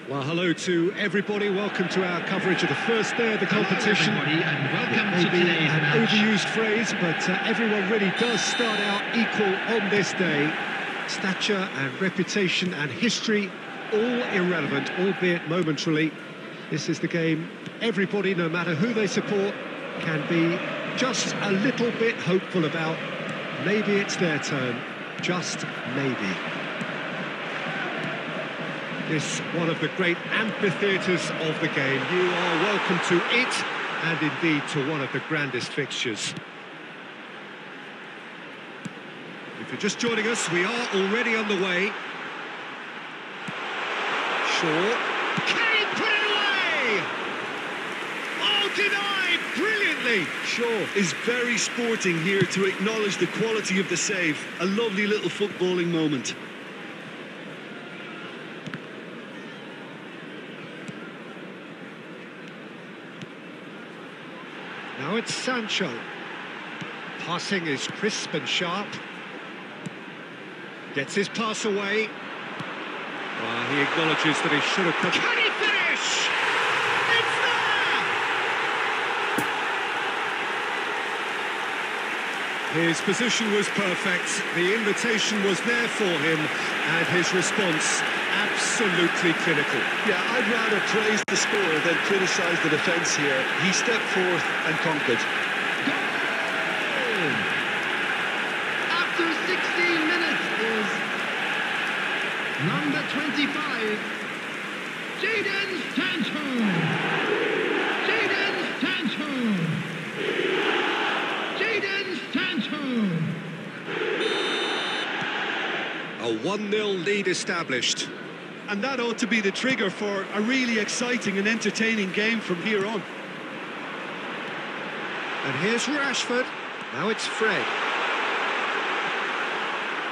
Well, hello to everybody. Welcome to our coverage of the first day of the competition. Hello everybody, and welcome to Maybe today's an match. overused phrase, but everyone really does start out equal on this day. Stature and reputation and history, all irrelevant, albeit momentarily. This is the game everybody, no matter who they support, can be just a little bit hopeful about. Maybe it's their turn, just maybe. This one of the great amphitheatres of the game. You are welcome to it, and indeed to one of the grandest fixtures. If you're just joining us, we are already on the way. Shaw. Can he put it away? Oh, denied brilliantly. Shaw is very sporting here to acknowledge the quality of the save. A lovely little footballing moment. Now it's Sancho. Passing is crisp and sharp. Gets his pass away. He acknowledges that he should have come. Can he finish? It's there! His position was perfect. The invitation was there for him, and his response absolutely clinical. Yeah, I'd rather praise the scorer than criticise the defence here. He stepped forth and conquered. Goal! After 16 minutes is number 25, Jadon Sancho. Jadon Sancho. Jadon Sancho. A 1-0 lead established. And that ought to be the trigger for a really exciting and entertaining game from here on. And here's Rashford. Now it's Fred.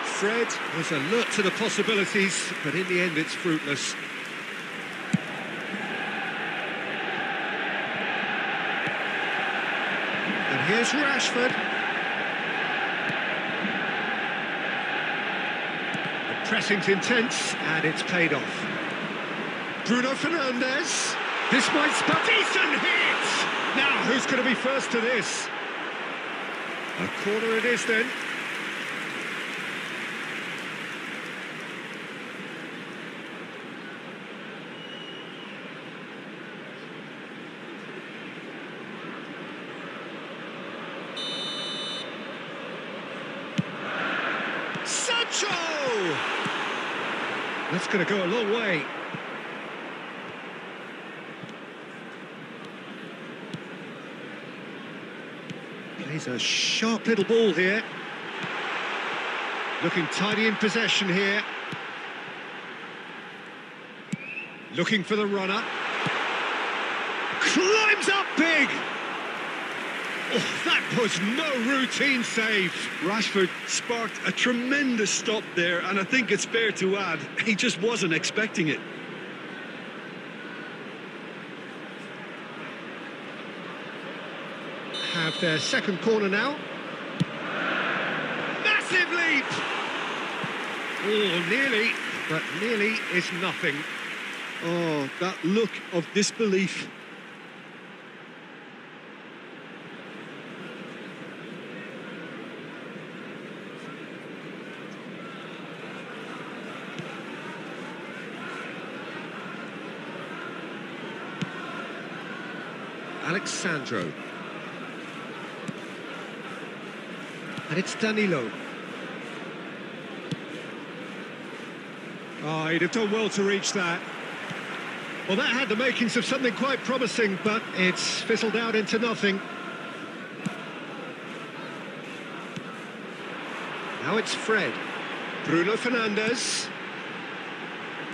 Fred is alert to the possibilities, but in the end it's fruitless. And here's Rashford. The pressing's intense, and it's paid off. Bruno Fernandes. This might spell decent hit! Now, who's going to be first to this? A corner it is then. Sancho! That's going to go a long way. Plays a sharp little ball here. Looking tidy in possession here. Looking for the runner. Climbs up big! Oh, that was no routine save. Rashford sparked a tremendous stop there, and I think it's fair to add, he just wasn't expecting it. Have their second corner now. Massive leap! Oh, nearly, but nearly is nothing. Oh, that look of disbelief. Alexandro. And it's Danilo. Oh, he'd have done well to reach that. Well, that had the makings of something quite promising, but it's fizzled out into nothing. Now it's Fred. Bruno Fernandes.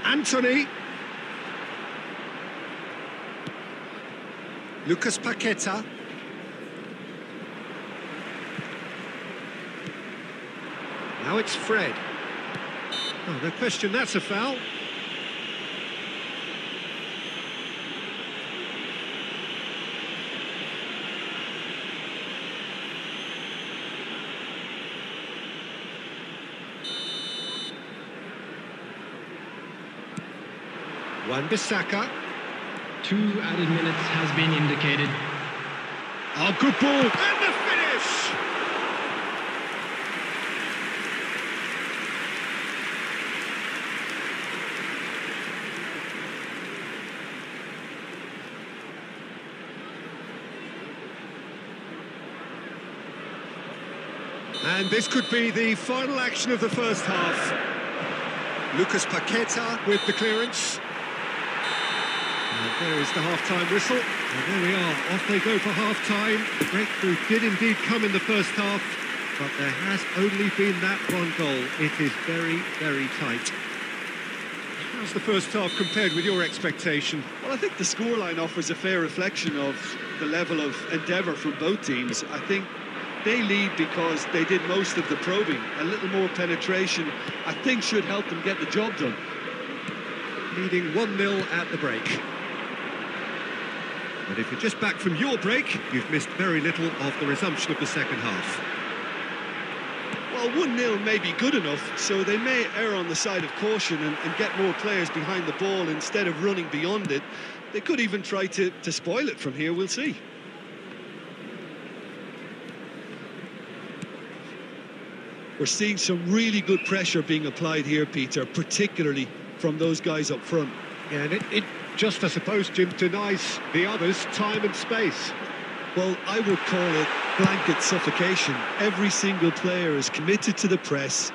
Anthony. Lucas Paqueta. Now it's Fred. Oh, no question, that's a foul. Wan-Bissaka. 2 added minutes has been indicated. Oh, good ball. And the finish! And this could be the final action of the first half. Lucas Paqueta with the clearance. And there is the half-time whistle. And there we are, off they go for half-time. The breakthrough did indeed come in the first half, but there has only been that one goal. It is very, very tight. How's the first half compared with your expectation? Well, I think the scoreline offers a fair reflection of the level of endeavour from both teams. I think they lead because they did most of the probing. A little more penetration, I think, should help them get the job done. Leading 1-0 at the break. But if you're just back from your break, you've missed very little of the resumption of the second half. Well, 1-0 may be good enough, so they may err on the side of caution and get more players behind the ball instead of running beyond it. They could even try to spoil it from here, we'll see. We're seeing some really good pressure being applied here, Peter, particularly from those guys up front. Yeah, and it just, I suppose, Jim, denies the others time and space. Well, I would call it blanket suffocation. Every single player is committed to the press,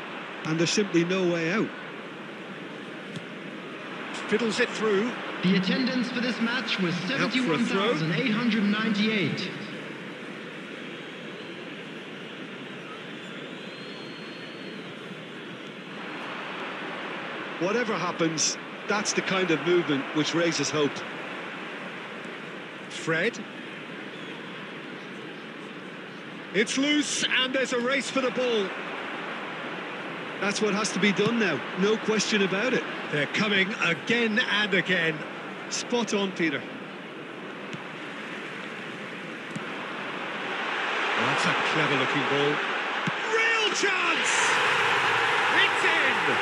and there's simply no way out. Fiddles it through. The attendance for this match was 71,898. Whatever happens, that's the kind of movement which raises hope. Fred. It's loose, and there's a race for the ball. That's what has to be done now, no question about it. They're coming again and again. Spot on, Peter. That's a clever-looking ball. Real chance! It's in!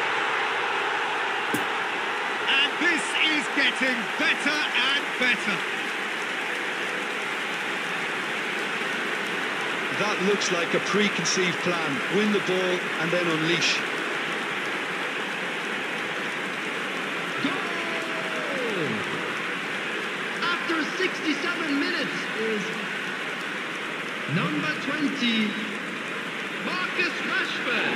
And this is getting better and better. That looks like a preconceived plan. Win the ball and then unleash. Goal! After 67 minutes is number 20, Marcus Rashford.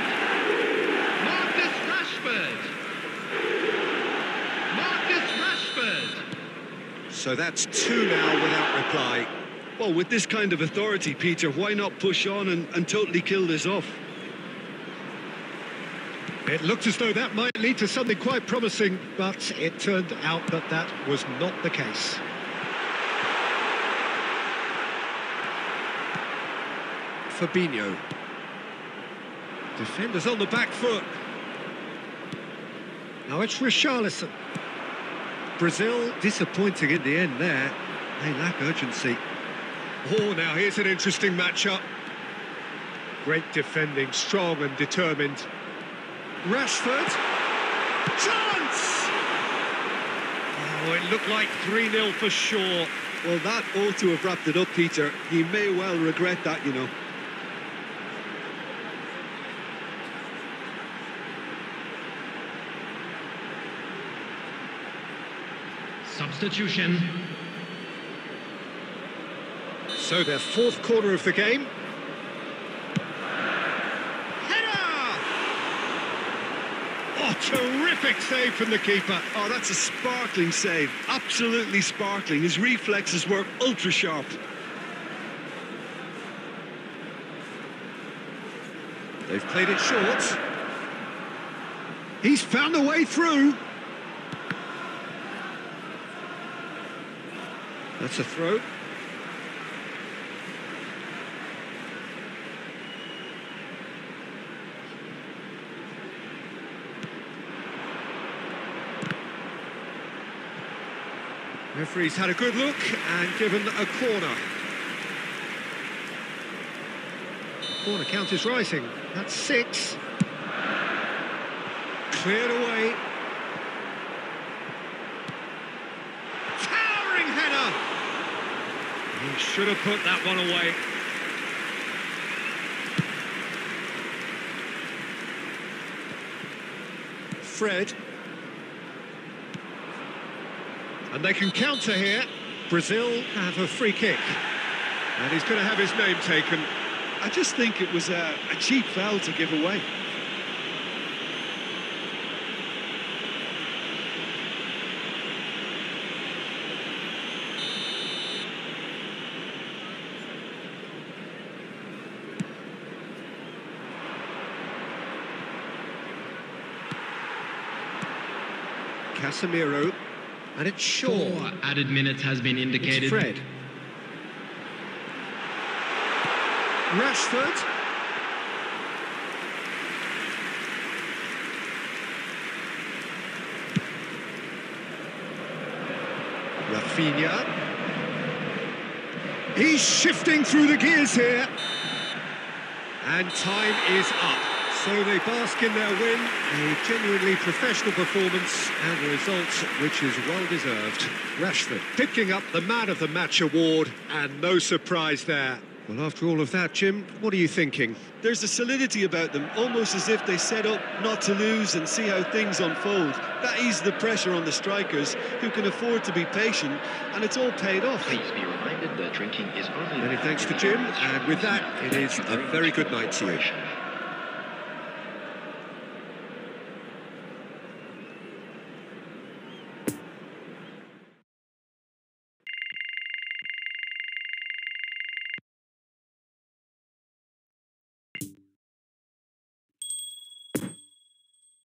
Marcus Rashford. Marcus Rashford. So that's 2 now without reply. Well, with this kind of authority, Peter, why not push on and totally kill this off? It looked as though that might lead to something quite promising, but it turned out that that was not the case. Fabinho. Defenders on the back foot. Now it's Richarlison. Brazil disappointing in the end there. They lack urgency. Oh, now here's an interesting matchup. Great defending, strong and determined. Rashford. Chance! Oh, it looked like 3-0 for sure. Well, that ought to have wrapped it up, Peter. He may well regret that, you know. Substitution. So their 4th quarter of the game. Header! Oh, terrific save from the keeper. Oh, that's a sparkling save. Absolutely sparkling. His reflexes were ultra sharp. They've played it short. He's found a way through. That's a throw. Referee's had a good look and given a corner. Corner count is rising. That's 6. Cleared away. He should have put that one away. Fred. And they can counter here. Brazil have a free kick. And he's going to have his name taken. I just think it was a cheap foul to give away. Casemiro, and it's Shaw. 4 added minutes has been indicated. It's Fred. Rashford. Rafinha. He's shifting through the gears here. And time is up. So they bask in their win, a genuinely professional performance and a result which is well deserved. Rashford picking up the Man of the Match award, and no surprise there. Well, after all of that, Jim, what are you thinking? There's a solidity about them, almost as if they set up not to lose and see how things unfold. That eases the pressure on the strikers, who can afford to be patient, and it's all paid off. Please be reminded that drinking is only... Many thanks to Jim, and with that, it is a very good night to you.